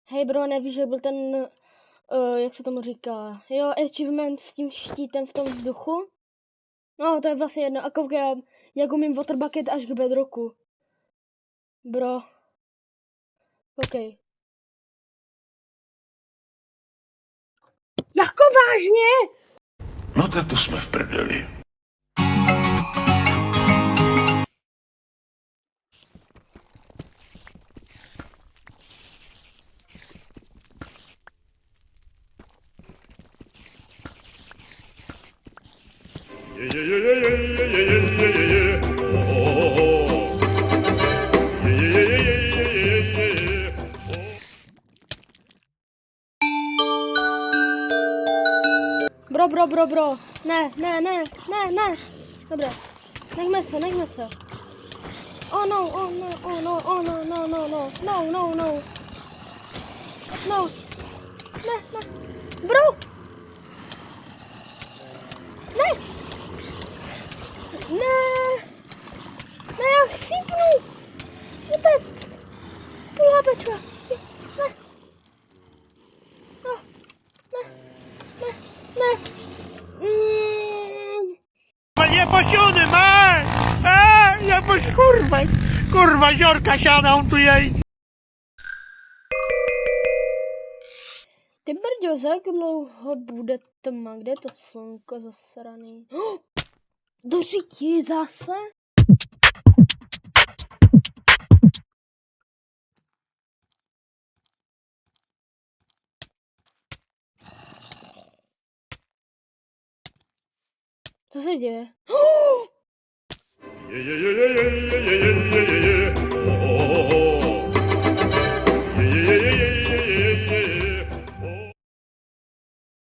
Hej bro, nevíš, že byl ten, jak se tomu říká, jo, achievement s tím štítem v tom vzduchu? No, to je vlastně jedno, a koukej, jak umím water bucket až k bedrocku. Bro. Okej. Jako vážně? No tak to jsme v prdeli. Bro. Ne. Dobré. Nechme se. Oh no. No. Ne. Bro! Ne, já chcípnu! Utek! Lábečka! Ne. Nie posiony, jakoś kurwa, ziorka siada, on tu jej. Ty brďo, za jak dlouho bude tma? Kde je to slunko zasraný? Do řití zase? Co se děje? Je.